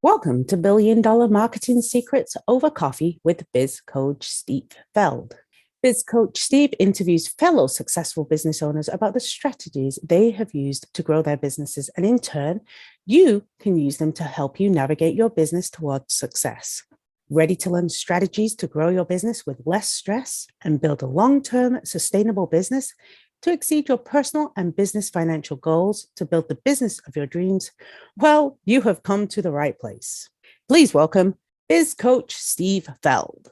Welcome to Billion Dollar Marketing Secrets Over Coffee with Biz Coach Steve Feld. Biz Coach Steve interviews fellow successful business owners about the strategies they have used to grow their businesses, and in turn, you can use them to help you navigate your business towards success. Ready to learn strategies to grow your business with less stress and build a long-term sustainable business to exceed your personal and business financial goals to build the business of your dreams? Well, you have come to the right place. Please welcome Biz Coach Steve Feld.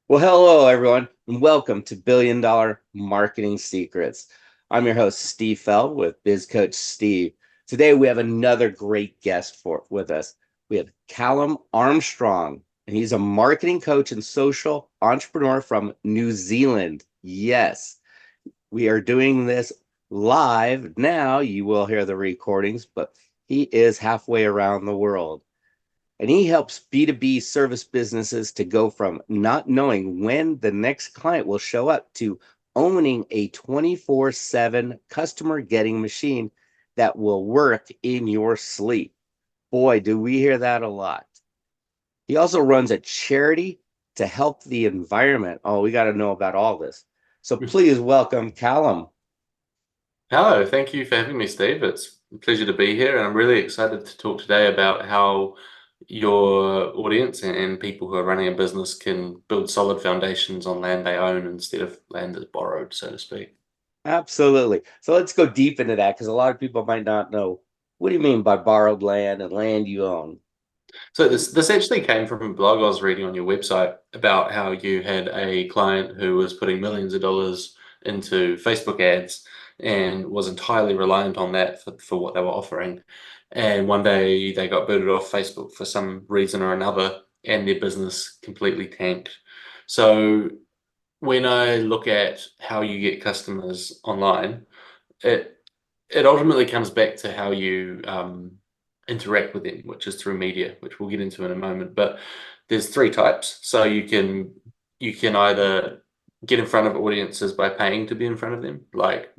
Well, hello, everyone, and welcome to Billion Dollar Marketing Secrets. I'm your host, Steve Feld, with Biz Coach Steve. Today, we have another great guest with us. We have Callum Armstrong, and he's a marketing coach and social entrepreneur from New Zealand. Yes, we are doing this live now. You will hear the recordings, but he is halfway around the world. And he helps B2B service businesses to go from not knowing when the next client will show up to owning a 24/7 customer getting machine that will work in your sleep. Boy, do we hear that a lot. He also runs a charity to help the environment. Oh, we got to know about all this. So please welcome Callum. Hello, thank you for having me, Steve. It's a pleasure to be here, and I'm really excited to talk today about how your audience and people who are running a business can build solid foundations on land they own instead of land that's borrowed, so to speak. Absolutely. So let's go deep into that, because a lot of people might not know. What do you mean by borrowed land and land you own? So this actually came from a blog I was reading on your website about how you had a client who was putting millions of dollars into Facebook ads and was entirely reliant on that for what they were offering. And one day they got booted off Facebook for some reason or another, and their business completely tanked. So when I look at how you get customers online, it ultimately comes back to how you interact with them, which is through media, which we'll get into in a moment. But there's three types. So you can either get in front of audiences by paying to be in front of them, like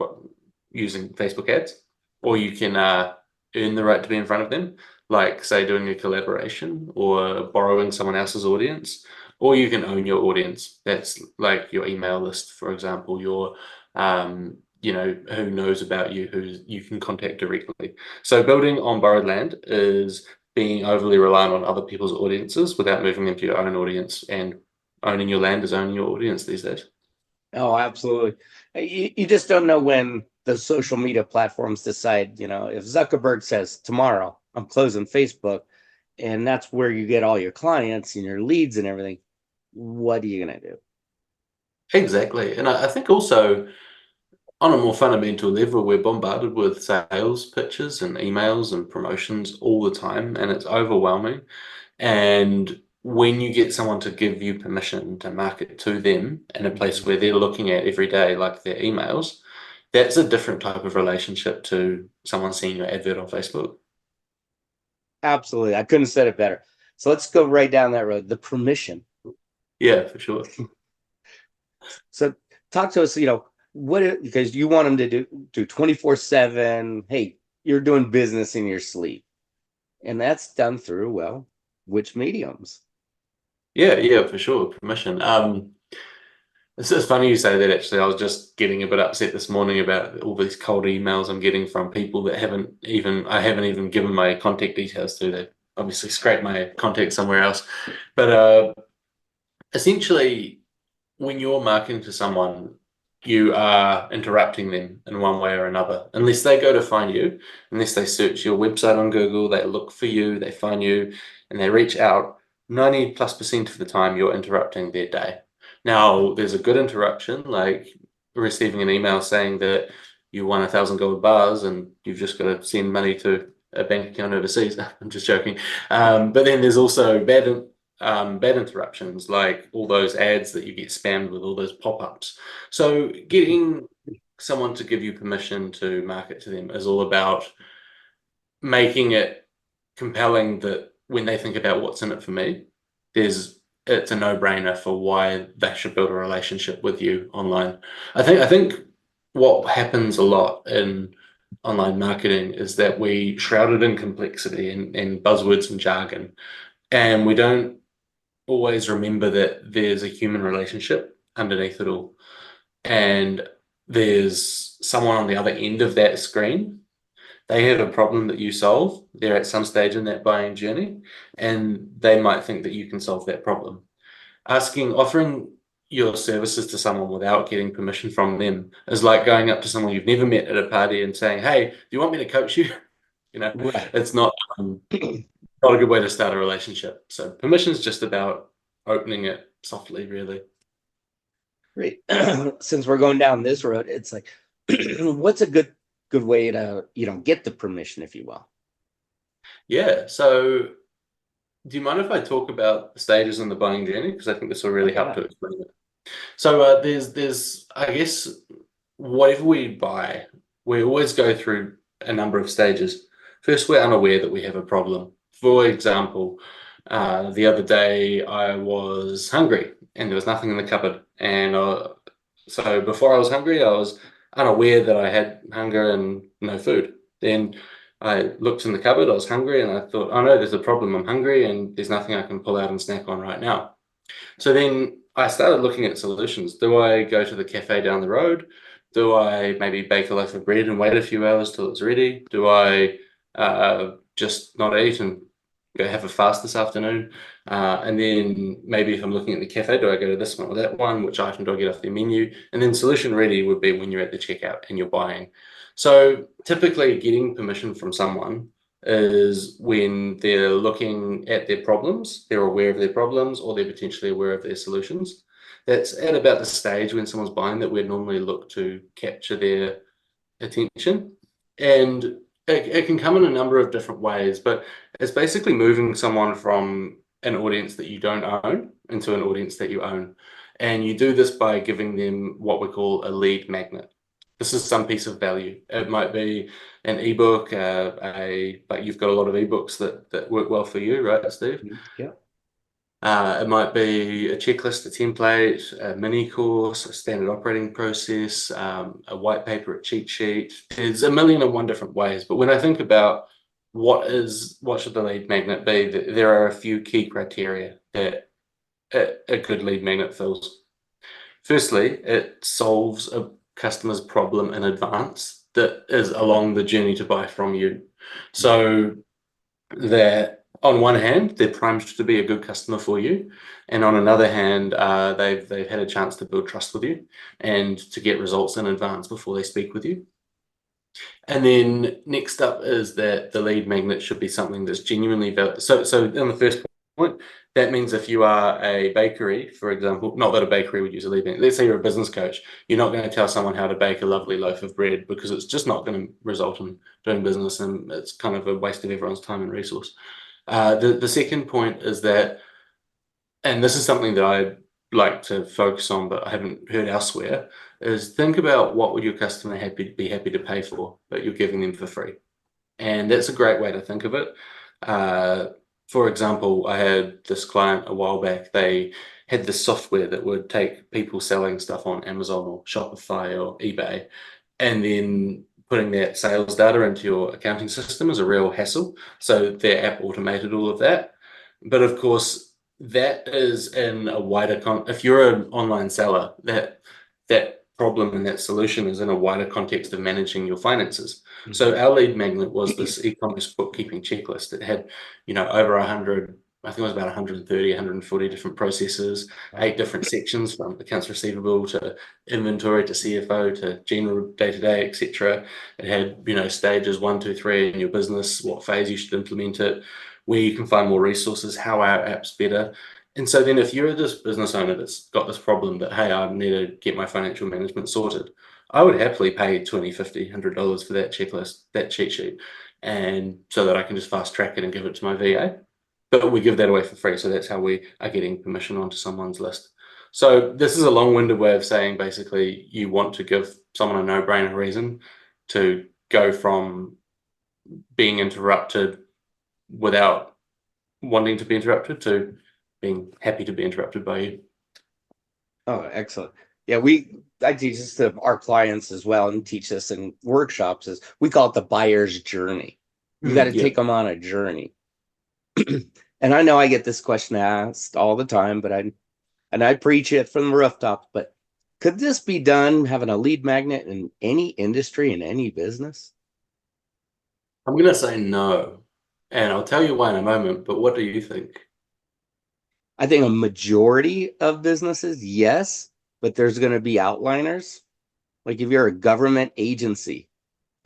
using Facebook ads, or you can earn the right to be in front of them, like say doing a collaboration or borrowing someone else's audience, or you can own your audience. That's like your email list, for example, your who knows about you, who you can contact directly. So building on borrowed land is being overly reliant on other people's audiences without moving into your own audience, and owning your land is owning your audience these days. Oh, absolutely. You just don't know when the social media platforms decide, if Zuckerberg says tomorrow, I'm closing Facebook, and that's where you get all your clients and your leads and everything. What are you going to do? Exactly. And I think also on a more fundamental level, we're bombarded with sales pitches and emails and promotions all the time, and it's overwhelming. And when you get someone to give you permission to market to them in a place where they're looking at every day, like their emails, that's a different type of relationship to someone seeing your advert on Facebook. Absolutely. I couldn't have said it better. So let's go right down that road. The permission. Yeah, for sure. So talk to us, because you want them to do 24/7. Hey, you're doing business in your sleep. And that's done through, well, which mediums? Yeah, for sure. Permission. It's funny you say that, actually. I was just getting a bit upset this morning about all these cold emails I'm getting from people that I haven't even given my contact details to. They obviously scraped my contact somewhere else. But essentially, when you're marketing to someone, you are interrupting them in one way or another. Unless they go to find you, unless they search your website on Google, they look for you, they find you, and they reach out, 90+% of the time you're interrupting their day. Now, there's a good interruption, like receiving an email saying that you won 1,000 gold bars and you've just got to send money to a bank account overseas. I'm just joking. But then there's also bad interruptions, like all those ads that you get spammed with, all those pop-ups. So getting someone to give you permission to market to them is all about making it compelling that when they think about what's in it for me, it's a no-brainer for why they should build a relationship with you online. I think what happens a lot in online marketing is that we shroud it in complexity and buzzwords and jargon, and we don't always remember that there's a human relationship underneath it all, and there's someone on the other end of that screen. They have a problem that you solve. They're at some stage in that buying journey, and they might think that you can solve that problem. Offering your services to someone without getting permission from them is like going up to someone you've never met at a party and saying, "Hey, do you want me to coach you?" Right. It's not not a good way to start a relationship. So permission is just about opening it softly, really. Great. Since we're going down this road, it's like, what's a good way to, get the permission, if you will? Yeah. So do you mind if I talk about the stages in the buying journey? Because I think this will really help to explain it. So there's I guess whatever we buy, we always go through a number of stages. First, we're unaware that we have a problem. For example, the other day I was hungry and there was nothing in the cupboard. And so before I was hungry, I was unaware that I had hunger and no food. Then I looked in the cupboard, I was hungry, and I thought, oh no, there's a problem. I'm hungry and there's nothing I can pull out and snack on right now. So then I started looking at solutions. Do I go to the cafe down the road? Do I maybe bake a loaf of bread and wait a few hours till it's ready? Do I just not eat and go have a fast this afternoon? And then maybe if I'm looking at the cafe, do I go to this one or that one? Which item do I get off their menu? And then solution ready would be when you're at the checkout and you're buying. So typically getting permission from someone is when they're looking at their problems, they're aware of their problems, or they're potentially aware of their solutions. That's at about the stage when someone's buying that we'd normally look to capture their attention. And it can come in a number of different ways, but it's basically moving someone from an audience that you don't own into an audience that you own. And you do this by giving them what we call a lead magnet. This is some piece of value. It might be an ebook, but you've got a lot of ebooks that work well for you, right, Steve? Yeah. It might be a checklist, a template, a mini course, a standard operating process, a white paper, a cheat sheet. There's a million and one different ways. But when I think about what should the lead magnet be, there are a few key criteria that a good lead magnet fills. Firstly, it solves a customer's problem in advance that is along the journey to buy from you. So that on one hand, they're primed to be a good customer for you, and on another hand, they've had a chance to build trust with you and to get results in advance before they speak with you. And then next up is that the lead magnet should be something that's genuinely valuable. So in the first point, that means if you are a bakery, for example, not that a bakery would use a lead magnet. Let's say you're a business coach, you're not going to tell someone how to bake a lovely loaf of bread because it's just not going to result in doing business, and it's kind of a waste of everyone's time and resource. The second point is that, and this is something that I like to focus on, but I haven't heard elsewhere, is think about what would your customer be happy to pay for, but you're giving them for free. And that's a great way to think of it. For example, I had this client a while back. They had this software that would take people selling stuff on Amazon or Shopify or eBay, and then putting that sales data into your accounting system is a real hassle. So their app automated all of that. But of course, that is in a wider if you're an online seller, that problem and that solution is in a wider context of managing your finances. So our lead magnet was this e-commerce bookkeeping checklist. It had, over 100, I think it was about 130, 140 different processes, 8 different sections from accounts receivable to inventory to CFO to general day-to-day, etc. It had, stages 1, 2, 3 in your business, what phase you should implement it, where you can find more resources, how our app's better. And so then if you're this business owner that's got this problem that, hey, I need to get my financial management sorted, I would happily pay $20, $50, $100 for that checklist, that cheat sheet, and so that I can just fast track it and give it to my VA. But we give that away for free. So that's how we are getting permission onto someone's list. So this is a long-winded way of saying basically you want to give someone a no-brainer reason to go from being interrupted without wanting to be interrupted to being happy to be interrupted by you. Oh, excellent. Yeah, I teach this to our clients as well and teach this in workshops is we call it the buyer's journey. You got to Yeah. take them on a journey. And I know I get this question asked all the time, but I preach it from the rooftops, but could this be done having a lead magnet in any industry, in any business? I'm going to say no. And I'll tell you why in a moment, but what do you think? I think a majority of businesses, yes, but there's going to be outliners. Like if you're a government agency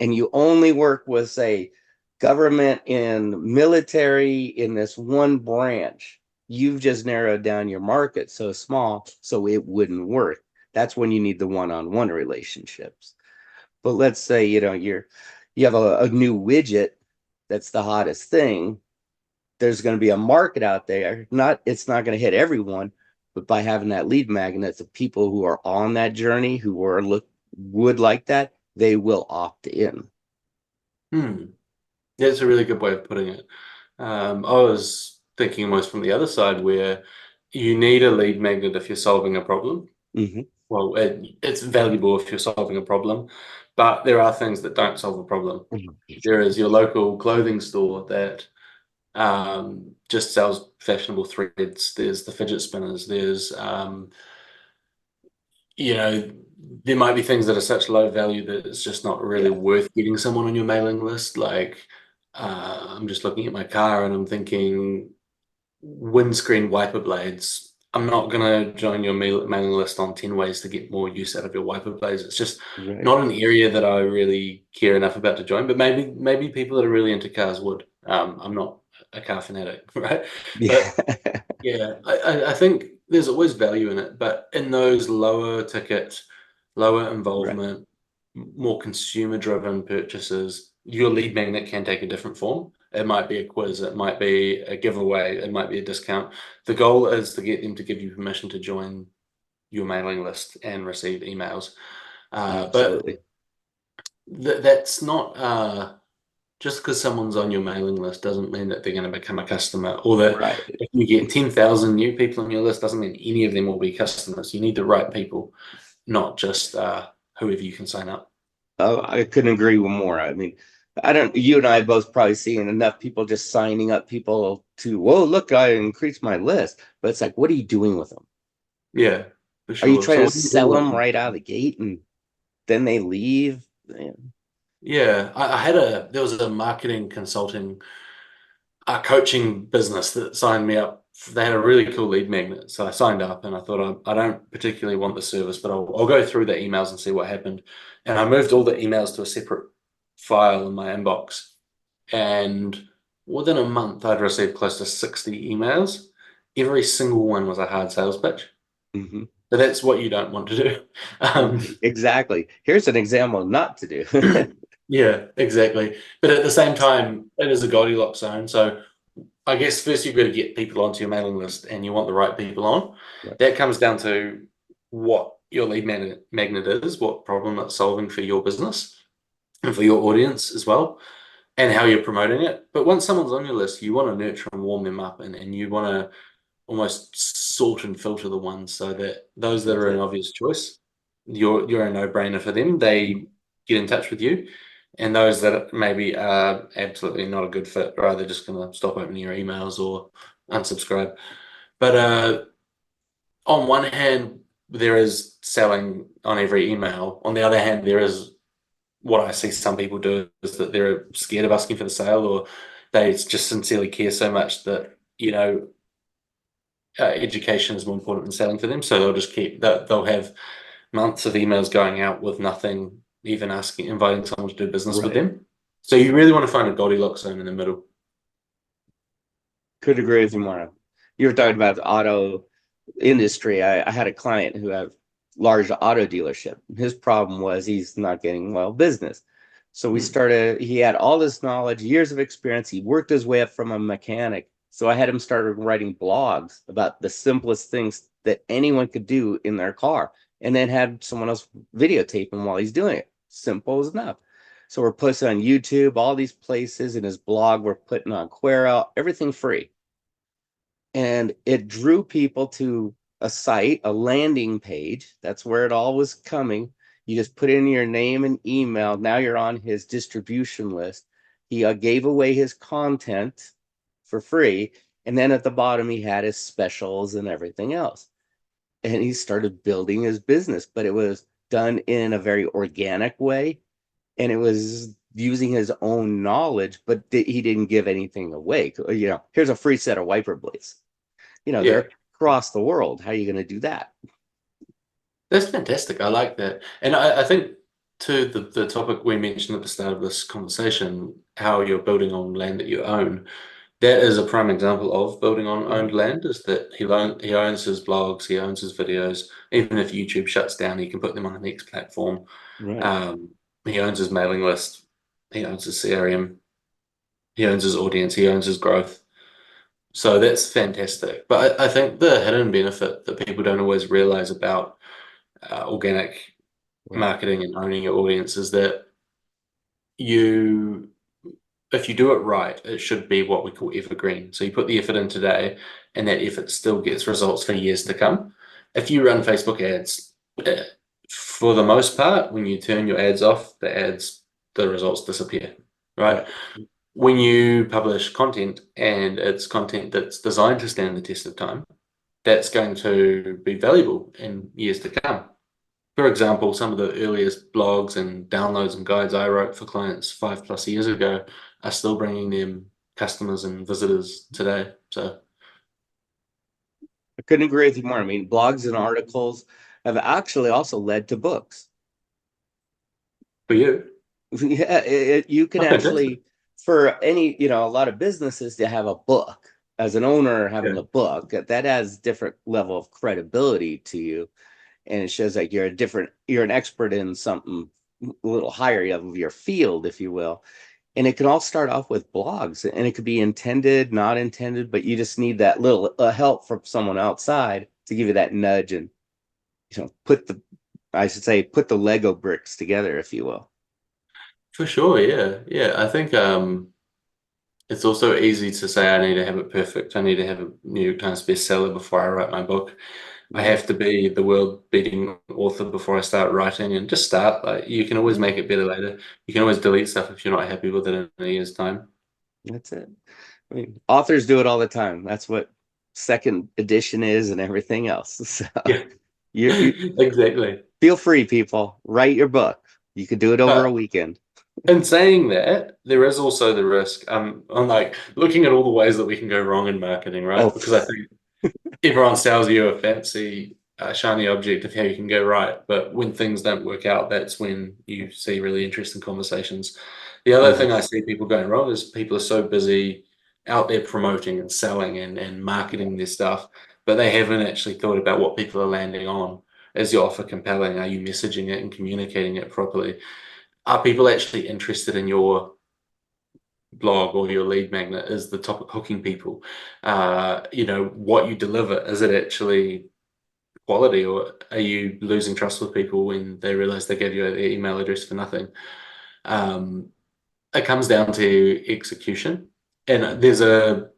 and you only work with, say, government and military in this one branch, you've just narrowed down your market so small, so it wouldn't work. That's when you need the one-on-one relationships. But let's say, you have a new widget that's the hottest thing. There's going to be a market out there. It's not going to hit everyone, but by having that lead magnet, the people who are on that journey who would like that, they will opt in. Hmm. Yeah, it's a really good way of putting it. I was thinking almost from the other side where you need a lead magnet if you're solving a problem. Mm-hmm. Well, it's valuable if you're solving a problem, but there are things that don't solve a problem. There is your local clothing store that just sells fashionable threads. There's the fidget spinners. There's, there might be things that are such low value that it's just not really Yeah, worth getting someone on your mailing list. Like, I'm just looking at my car and I'm thinking windscreen wiper blades. I'm not going to join your mailing list on 10 ways to get more use out of your wiper blades. It's just right. not an area that I really care enough about to join, but maybe people that are really into cars would. I'm not a car fanatic, right? Yeah, But yeah, I think there's always value in it, but in those lower ticket, lower right. involvement, more consumer driven purchases, your lead magnet can take a different form. It might be a quiz, it might be a giveaway, it might be a discount. The goal is to get them to give you permission to join your mailing list and receive emails. But Absolutely. that's not just because someone's on your mailing list doesn't mean that they're going to become a customer, or that Right. if you get 10,000 new people on your list doesn't mean any of them will be customers. You need the right people, not just whoever you can sign up. Oh, I couldn't agree with more. I mean, I don't, you and I both probably seen enough people just signing up people to, whoa, look, I increased my list. But it's like, what are you doing with them? Yeah, for Are you sure. trying So to what do you do sell with them them? right out of the gate and then they leave? Man. Yeah, there was a marketing consulting coaching business that signed me up. They had a really cool lead magnet. So I signed up and I thought I don't particularly want the service, but I'll go through the emails and see what happened. And I moved all the emails to a separate file in my inbox. And within a month, I'd received close to 60 emails. Every single one was a hard sales pitch. Mhm. But that's what you don't want to do. Um, Right. Exactly. Here's an example not to do. yeah, exactly. But at the same time, it is a Goldilocks zone. So I guess first you've got to get people onto your mailing list and you want the right people on. Right. That comes down to what your lead magnet is, what problem it's solving for your business and for your audience as well, and how you're promoting it. But once someone's on your list, you want to nurture and warm them up and you want to almost sort and filter the ones so that those that That's are an it. obvious choice, you're a no-brainer for them. They get in touch with you. And those that maybe are absolutely not a good fit, or either just going to stop opening your emails or unsubscribe. But on one hand, there is selling on every email. On the other hand, there is what I see some people do is that they're scared of asking for the sale, or they just sincerely care so much that education is more important than selling for them. So they'll just keep that. They'll have months of emails going out with nothing, even inviting someone to do business with Right. them. So you really want to find a Goldilocks zone in the middle. Could agree with you more. You were talking about the auto industry. I had a client who had large auto dealership. His problem was he's not getting well business. So he had all this knowledge, years of experience. He worked his way up from a mechanic. So I had him start writing blogs about the simplest things that anyone could do in their car, and then had someone else videotape him while he's doing it. Simple as enough. So we're posting on YouTube, all these places in his blog. We're putting on Quero, everything free. And it drew people to a site, a landing page. That's where it all was coming. You just put in your name and email. Now you're on his distribution list. He gave away his content for free. And then at the bottom, he had his specials and everything else. And he started building his business, but it was done in a very organic way. And it was using his own knowledge, but he didn't give anything away. Here's a free set of wiper blades. Yeah. They're across the world. How are you going to do that? That's fantastic. I like that. And I think to the topic we mentioned at the start of this conversation, how you're building on land that you own, that is a prime example of building on owned land, is that he owns his blogs, he owns his videos. Even if YouTube shuts down, he can put them on the next platform. Right. He owns his mailing list, he owns his CRM, he owns his audience, he owns his growth. So that's fantastic. But I think the hidden benefit that people don't always realize about organic marketing and owning your audience is that if you do it right, it should be what we call evergreen. So you put the effort in today, and that effort still gets results for years to come. If you run Facebook ads, for the most part, when you turn your ads off, the results disappear, right? When you publish content and it's content that's designed to stand the test of time, that's going to be valuable in years to come. For example, some of the earliest blogs and downloads and guides I wrote for clients 5+ years ago are still bringing them customers and visitors today. So I couldn't agree with you more. I mean, blogs and articles have actually also led to books. for you, Yeah, you can actually, for any, a lot of businesses to have a book. As an owner, having a book, that has different level of credibility to you. And it shows like you're an expert in something a little higher of your field, if you will. And it can all start off with blogs, and it could be intended, not intended, but you just need that little help from someone outside to give you that nudge and put the Lego bricks together, if you will. for sure, yeah. I think it's also easy to say I need to have it perfect. I need to have a New York Times bestseller before I write my book. I have to be the world-beating author before I start writing, and just start. Like, you can always make it better later. You can always delete stuff if you're not happy with it in a year's time. That's it. I mean, authors do it all the time. That's what second edition is and everything else. So Yeah, you exactly. feel free, people. Write your book. You could do it over a But weekend. in saying that, there is also the risk. I'm like looking at all the ways that we can go wrong in marketing, right? Oh, Because I think everyone sells you a fancy, shiny object of how you can go right. But when things don't work out, that's when you see really interesting conversations. The other thing I see people going wrong is people are so busy out there promoting and selling and marketing their stuff, but they haven't actually thought about what people are landing on. Is your offer compelling? Are you messaging it and communicating it properly? Are people actually interested in your blog or your lead magnet? Is the topic hooking people? What you deliver, is it actually quality, or are you losing trust with people when they realize they gave you their email address for nothing? It comes down to execution. And there's an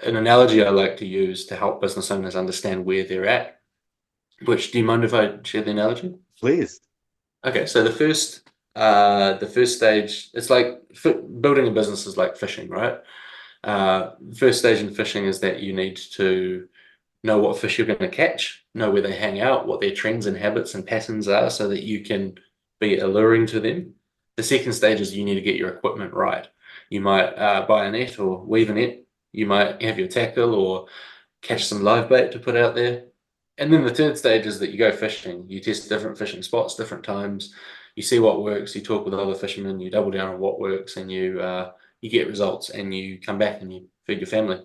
analogy I like to use to help business owners understand where they're at. Which, do you mind if I share the analogy? please. Okay, so the first stage, it's like building a business is like fishing, right? The first stage in fishing is that you need to know what fish you're going to catch, know where they hang out, what their trends and habits and patterns are, so that you can be alluring to them. The second stage is you need to get your equipment right. You might buy a net or weave a net. You might have your tackle or catch some live bait to put out there. And then the third stage is that you go fishing. You test different fishing spots, different times. You see what works. You talk with other fishermen. You double down on what works, and you get results. And you come back and you feed your family.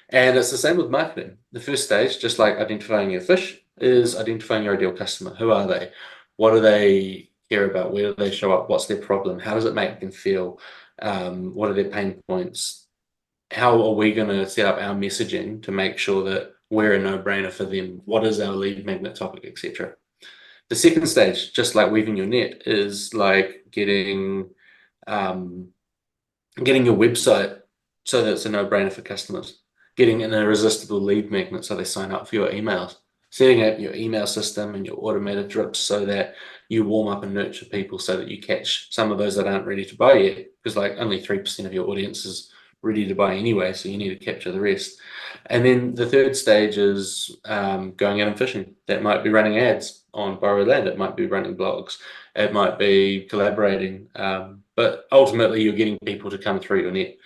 And it's the same with marketing. The first stage, just like identifying your fish, is identifying your ideal customer. Who are they? What do they care about? Where do they show up? What's their problem? How does it make them feel? What are their pain points? How are we going to set up our messaging to make sure that we're a no-brainer for them? What is our lead magnet topic, etc. The second stage, just like weaving your net, is like getting your website so that it's a no-brainer for customers. getting an irresistible lead magnet so they sign up for your emails, setting up your email system and your automated drips so that you warm up and nurture people so that you catch some of those that aren't ready to buy yet, because like only 3% of your audience is ready to buy anyway, so you need to capture the rest. And then the third stage is going out and fishing. That might be running ads on borrowed land, it might be running blogs, it might be collaborating, but ultimately you're getting people to come through your net.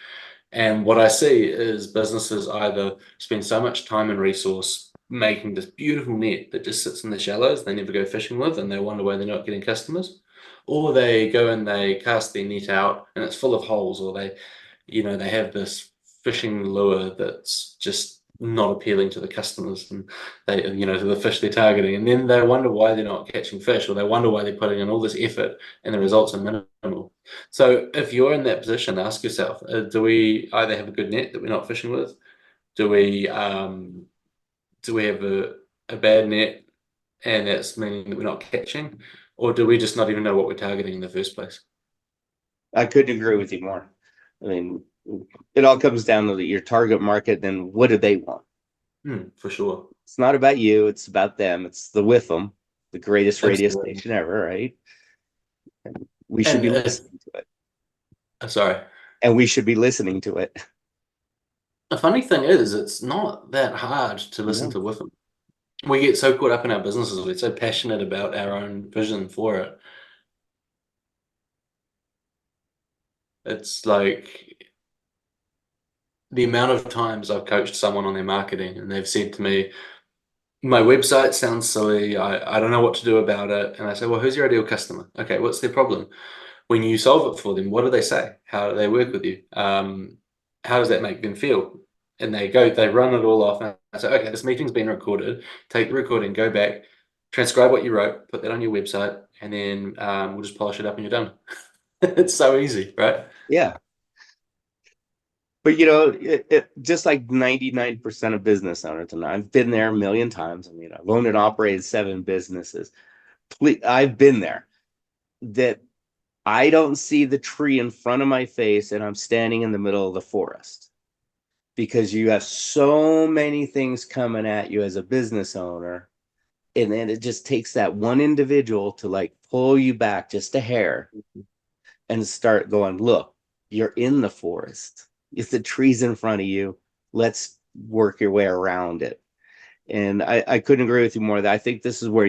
And what I see is businesses either spend so much time and resource making this beautiful net that just sits in the shallows, they never go fishing with, and they wonder why they're not getting customers, or they go and they cast their net out and it's full of holes, or they have this fishing lure that's just not appealing to the customers and to the fish they're targeting, and then they wonder why they're not catching fish, or they wonder why they're putting in all this effort and the results are minimal. So if you're in that position, ask yourself, do we either have a good net that we're not fishing with? Do we have a bad net and that's meaning that we're not catching? Or do we just not even know what we're targeting in the first place? I couldn't agree with you more. I mean, it all comes down to your target market. Then what do they want? For sure. It's not about you. It's about them. It's the with them, the greatest radio Absolutely. station ever, right? And we should be listening to it. Sorry. And we should be listening to it. The funny thing is, it's not that hard to listen to with them. We get so caught up in our businesses. We're so passionate about our own vision for it. It's like the amount of times I've coached someone on their marketing and they've said to me, my website sounds silly. I don't know what to do about it. And I say, well, who's your ideal customer? Okay, what's their problem? When you solve it for them, what do they say? How do they work with you? How does that make them feel? And they run it all off. And I say, okay, this meeting's been recorded. Take the recording, go back, transcribe what you wrote, put that on your website, and then we'll just polish it up and you're done. It's so easy, right? Yeah. But it just like 99% of business owners, and I've been there a million times. I mean, I've owned and operated 7 businesses. I've been there. That I don't see the tree in front of my face and I'm standing in the middle of the forest, because you have so many things coming at you as a business owner. And then it just takes that one individual to like pull you back just a hair and start going, look, you're in the forest. If the tree's in front of you, let's work your way around it. And I couldn't agree with you more. That I think this is where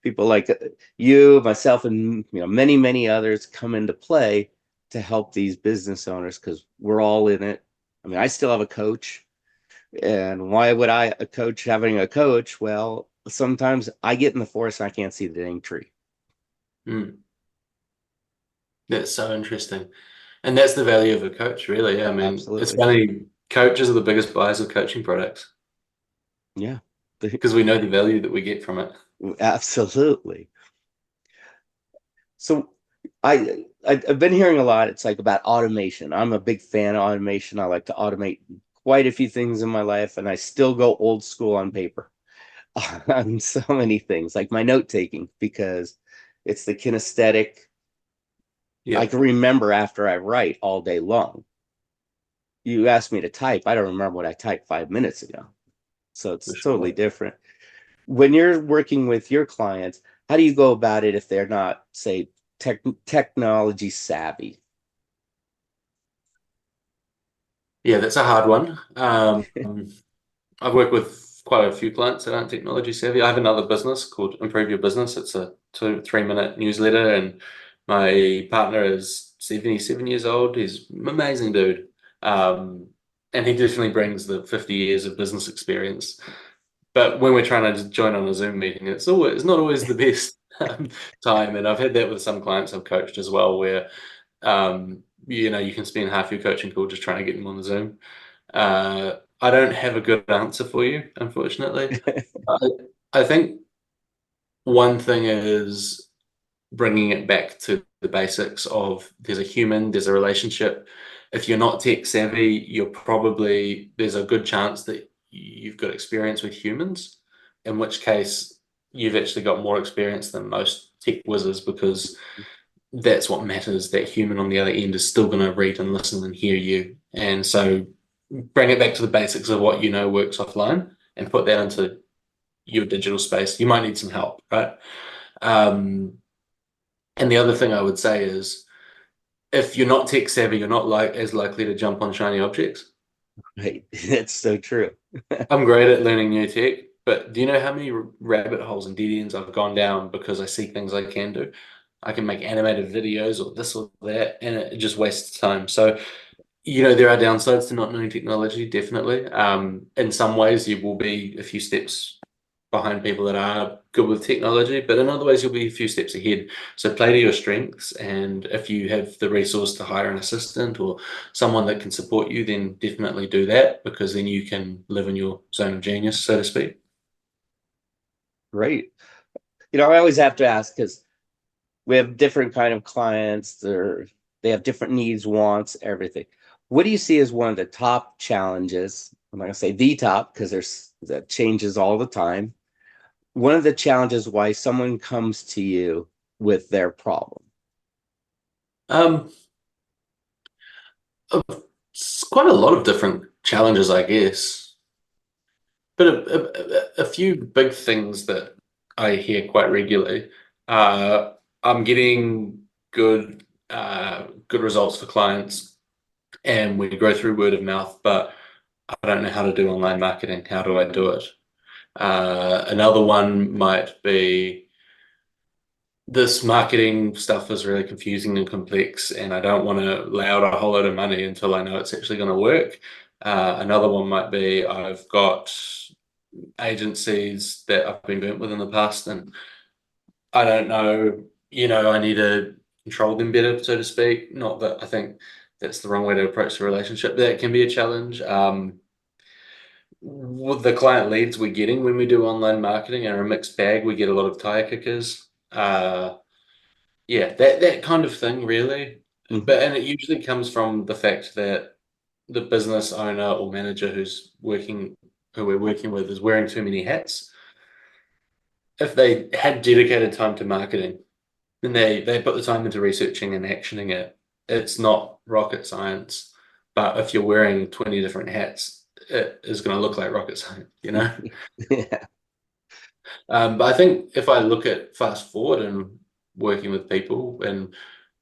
people like you, myself, and many, many others come into play to help these business owners, because we're all in it. I mean, I still have a coach. And why would a coach having a coach? Well, sometimes I get in the forest and I can't see the dang tree. That's so interesting. And that's the value of a coach, really. I mean, Absolutely. It's funny, coaches are the biggest buyers of coaching products. Yeah. Because we know the value that we get from it. Absolutely. So I've been hearing a lot. It's like about automation. I'm a big fan of automation. I like to automate quite a few things in my life, and I still go old school on paper on so many things, like my note taking, because it's the kinesthetic. Yeah. I can remember after I write all day long. You ask me to type, I don't remember what I typed 5 minutes ago. So it's totally different. When you're working with your clients, how do you go about it if they're not, say, technology savvy? Yeah, that's a hard one. I've worked with quite a few clients that aren't technology savvy. I have another business called Improve Your Business. It's a 2-3 minute newsletter, and my partner is 77 years old. He's an amazing dude. And he definitely brings the 50 years of business experience. But when we're trying to join on a Zoom meeting, it's not always the best time. And I've had that with some clients I've coached as well, where you can spend half your coaching call just trying to get them on the Zoom. I don't have a good answer for you, unfortunately. I think one thing is bringing it back to the basics of there's a human, there's a relationship. If you're not tech savvy, there's a good chance that you've got experience with humans, in which case you've actually got more experience than most tech whizzes, because that's what matters. That human on the other end is still going to read and listen and hear you. And so bring it back to the basics of what you know works offline and put that into your digital space. You might need some help, right? And the other thing I would say is, if you're not tech savvy, you're not as likely to jump on shiny objects. Right. That's so true. I'm great at learning new tech, but do you know how many rabbit holes and dead ends I've gone down because I see things I can do? I can make animated videos or this or that, and it just wastes time. So, there are downsides to not knowing technology, definitely. In some ways, you will be a few steps behind people that are good with technology, but in other ways, you'll be a few steps ahead. So play to your strengths, and if you have the resource to hire an assistant or someone that can support you, then definitely do that, because then you can live in your zone of genius, so to speak. Great. I always have to ask, because we have different kind of clients. They have different needs, wants, everything. What do you see as one of the top challenges? I'm not gonna say the top, because that changes all the time. One of the challenges why someone comes to you with their problem. Um, it's quite a lot of different challenges, I guess, but a few big things that I hear quite regularly. I'm getting good results for clients, and we go through word of mouth, but I don't know how to do online marketing. How do I do it? Another one might be, this marketing stuff is really confusing and complex, and I don't want to lay out a whole lot of money until I know it's actually going to work. Another one might be, I've got agencies that I've been burnt with in the past, and I don't know, I need to control them better, so to speak. Not that I think that's the wrong way to approach the relationship. That can be a challenge. With the client leads we're getting when we do online marketing are a mixed bag. We get a lot of tire kickers. Yeah, that kind of thing, really. Mhm. And it usually comes from the fact that the business owner or manager who we're working with, is wearing too many hats. If they had dedicated time to marketing, then they put the time into researching and actioning it. It's not rocket science, but if you're wearing 20 different hats, it is going to look like rocket science. Yeah. But I think if I look at fast forward and working with people, and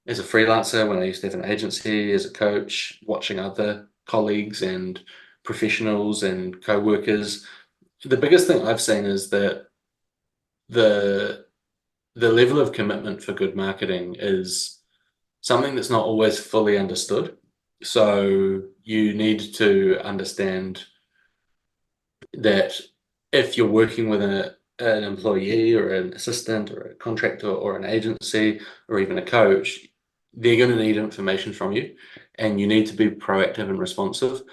as a freelancer, when I used to have an agency, as a coach, watching other colleagues and professionals and co-workers, the biggest thing I've seen is that the the level of commitment for good marketing is something that's not always fully understood. So you need to understand that if you're working with an employee or an assistant or a contractor or an agency or even a coach, they're going to need information from you, and you need to be proactive and responsive.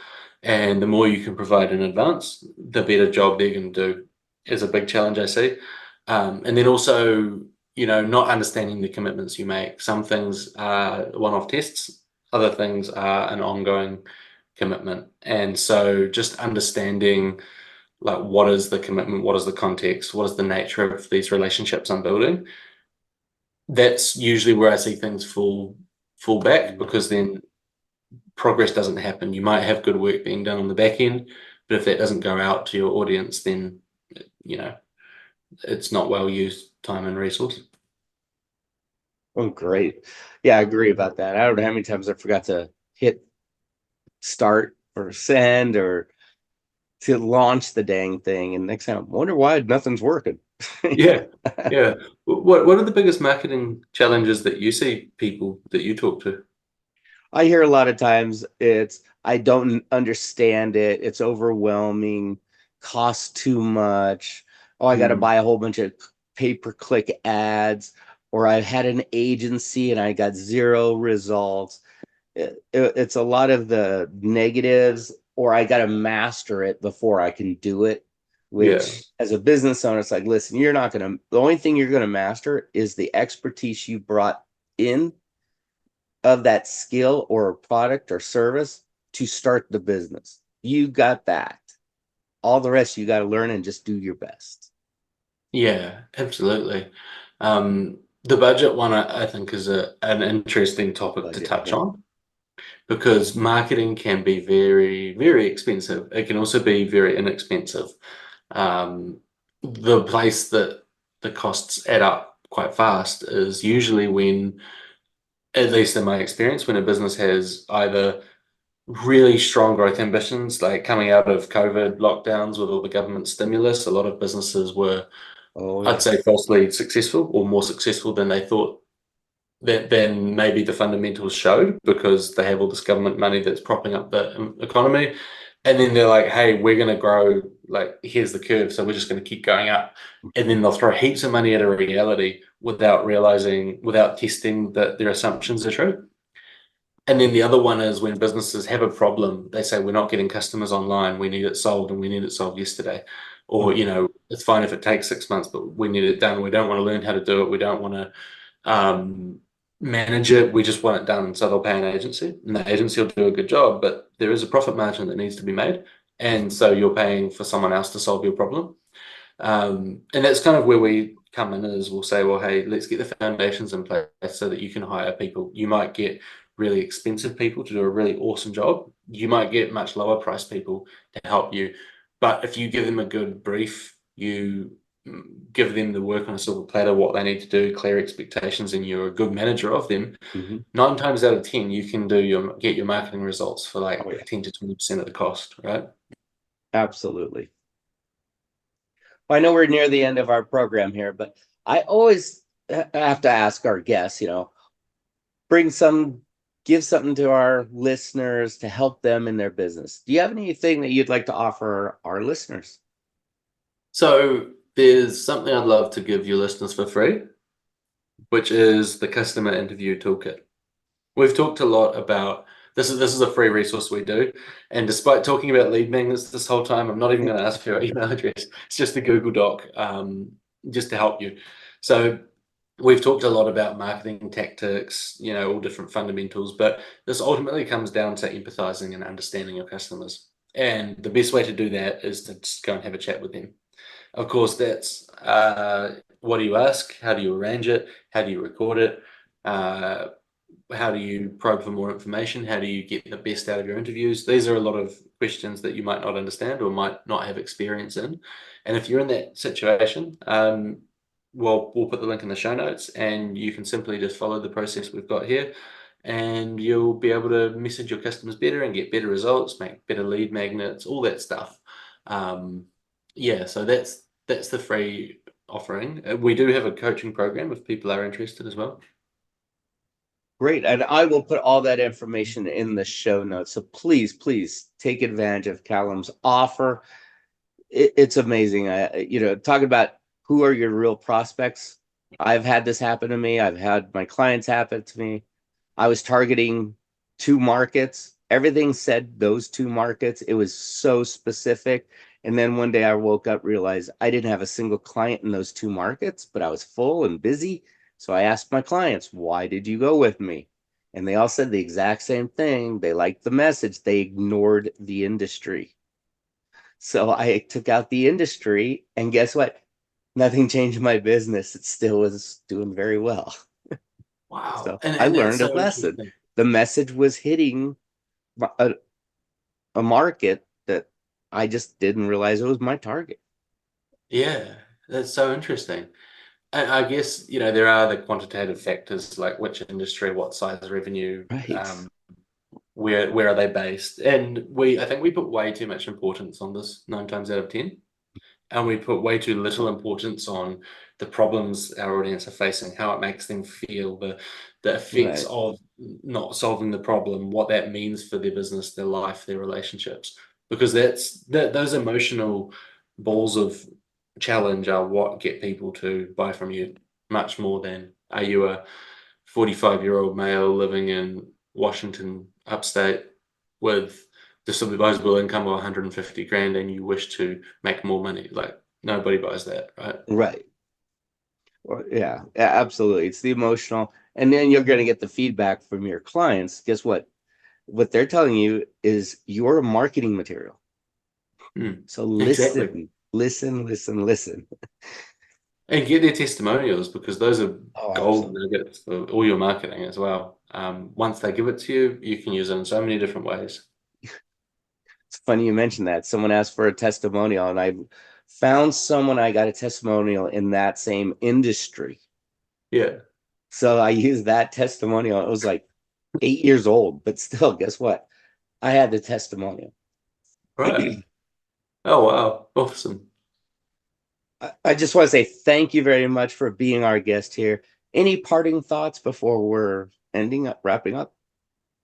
And the more you can provide in advance, the better job they're going to do, is a big challenge I see. And then also, not understanding the commitments you make. Some things are one-off tests, other things are an ongoing commitment. And so just understanding, like, what is the commitment, what is the context, what is the nature of these relationships I'm building. That's usually where I see things fall back, because then progress doesn't happen. You might have good work being done on the back end, but if that doesn't go out to your audience, then it's not well used time and resource. Oh, great. Yeah, I agree about that. I don't know how many times I forgot to hit start or send or to launch the dang thing. And next time, I wonder why nothing's working. Yeah, yeah. What are the biggest marketing challenges that you see people that you talk to? I hear a lot of times I don't understand it. It's overwhelming, costs too much. Oh, I got to buy a whole bunch of pay-per-click ads, or I've had an agency and I got zero results. It's a lot of the negatives, or I got to master it before I can do it. Yeah, Which, as a business owner, it's like, listen, the only thing you're going to master is the expertise you brought in of that skill or product or service to start the business. You got that. All the rest you got to learn and just do your best. yeah, absolutely. The budget one, I think, is an interesting topic to Budget. touch Yeah. on. because marketing can be very, very expensive. It can also be very inexpensive. The place that the costs add up quite fast is usually when, at least in my experience, when a business has either really strong growth ambitions, like coming out of COVID lockdowns with all the government stimulus, a lot of businesses were, Oh, I'd say, yes. falsely successful or more successful than they thought, than maybe the fundamentals showed, because they have all this government money that's propping up the economy. And then they're like, hey, we're going to grow, like, here's the curve, so we're just going to keep going up. And then they'll throw heaps of money at a reality without realizing, without testing that their assumptions are true. And then the other one is when businesses have a problem, they say, we're not getting customers online, we need it solved, and we need it solved yesterday. Or, you know, it's fine if it takes 6 months, but we need it done. We don't want to learn how to do it. We don't want to manage it. We just want it done. So they'll pay an agency, and the agency will do a good job, but there is a profit margin that needs to be made. And so you're paying for someone else to solve your problem. And that's kind of where we come in, is we'll say, well, hey, let's get the foundations in place so that you can hire people. You might get really expensive people to do a really awesome job. You might get much lower price people to help you. But if you give them a good brief, you give them the work on a silver platter, what they need to do, clear expectations, and you're a good manager of them, 9 times out of 10, you can get your marketing results for like Oh, yeah. 10 to 20% of the cost, right? Absolutely. Well, I know we're near the end of our program here, but I always have to ask our guests, give something to our listeners to help them in their business. Do you have anything that you'd like to offer our listeners? So there's something I'd love to give your listeners for free, which is the customer interview toolkit. We've talked a lot about this is a free resource we do. And despite talking about lead magnets this whole time, I'm not even going to ask for your email address. It's just a Google Doc, just to help you. So we've talked a lot about marketing tactics, all different fundamentals, but this ultimately comes down to empathizing and understanding your customers. And the best way to do that is to just go and have a chat with them. Of course, that's what do you ask? How do you arrange it? How do you record it? How do you probe for more information? How do you get the best out of your interviews? These are a lot of questions that you might not understand or might not have experience in. And if you're in that situation, well, we'll put the link in the show notes, and you can simply just follow the process we've got here, and you'll be able to message your customers better and get better results, make better lead magnets, all that stuff. Yeah, so that's the free offering. We do have a coaching program if people are interested as well. Great. And I will put all that information in the show notes. So please take advantage of Callum's offer. It's amazing. Talking about who are your real prospects. I've had this happen to me. I've had my clients happen to me. I was targeting 2 markets. Everything said those 2 markets. It was so specific. And then one day I woke up, realized I didn't have a single client in those 2 markets, but I was full and busy. So I asked my clients, why did you go with me? And they all said the exact same thing. They liked the message. They ignored the industry. So I took out the industry, and guess what? Nothing changed my business. It still was doing very well. Wow. So And I that's learned a so lesson. interesting. The message was hitting a market that I just didn't realize it was my target. Yeah, that's so interesting. And I guess, there are the quantitative factors like which industry, what size revenue, Right. where are they based? And I think we put way too much importance on this 9 times out of 10. And we put way too little importance on the problems our audience are facing, how it makes them feel, the effects Right. of not solving the problem, what that means for their business, their life, their relationships. Because those emotional balls of challenge are what get people to buy from you, much more than, are you a 45-year-old male living in Washington upstate with disposable income of 150 grand and you wish to make more money? Like, nobody buys that, right? Right. Well, yeah, absolutely. It's the emotional, and then you're going to get the feedback from your clients. Guess what? What they're telling you is your marketing material. So Exactly. listen. And get their testimonials, because those are Oh, gold absolutely. nuggets for all your marketing as well. Once they give it to you, you can use it in so many different ways. It's funny you mentioned that. Someone asked for a testimonial, and I found someone I got a testimonial in that same industry. Yeah. So I used that testimonial. It was like 8 years old, but still, guess what? I had the testimonial. Right. Oh, wow. Awesome. I just want to say thank you very much for being our guest here. Any parting thoughts before we're wrapping up?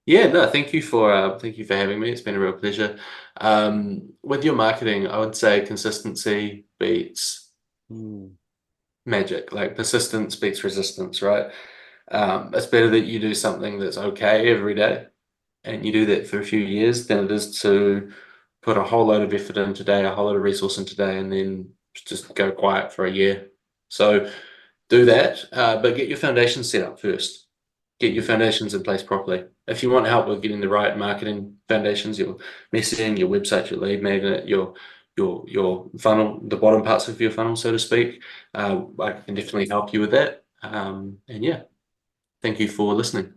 Yeah, no, thank you for having me. It's been a real pleasure. With your marketing, I would say consistency beats Hmm. magic. Like persistence beats resistance, right? It's better that you do something that's okay every day and you do that for a few years than it is to put a whole load of effort in today, a whole lot of resource in today, and then just go quiet for a year. So do that, but get your foundations set up first. Get your foundations in place properly. If you want help with getting the right marketing foundations, your messaging, your website, your lead magnet, your funnel, the bottom parts of your funnel, so to speak, I can definitely help you with that. And yeah, thank you for listening.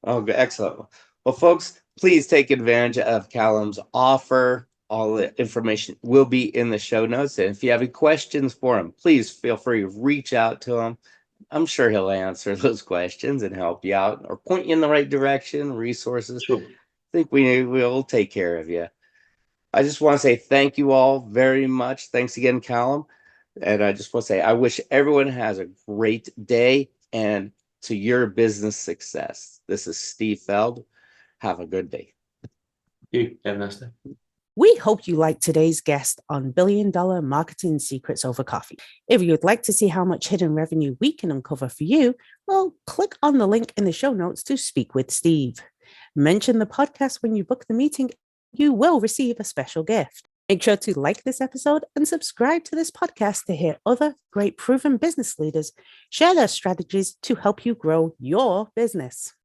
Oh, excellent. Well, folks, please take advantage of Callum's offer. All the information will be in the show notes. And if you have any questions for him, please feel free to reach out to him. I'm sure he'll answer those questions and help you out or point you in the right direction, resources. Sure. I think we'll take care of you. I just want to say thank you all very much. Thanks again, Callum. And I just want to say I wish everyone has a great day and to your business success. This is Steve Feld. Have a good day. You have a nice day. We hope you liked today's guest on $1 Billion Marketing Secrets Over Coffee. If you'd like to see how much hidden revenue we can uncover for you, well, click on the link in the show notes to speak with Steve. Mention the podcast when you book the meeting. You will receive a special gift. Make sure to like this episode and subscribe to this podcast to hear other great proven business leaders share their strategies to help you grow your business.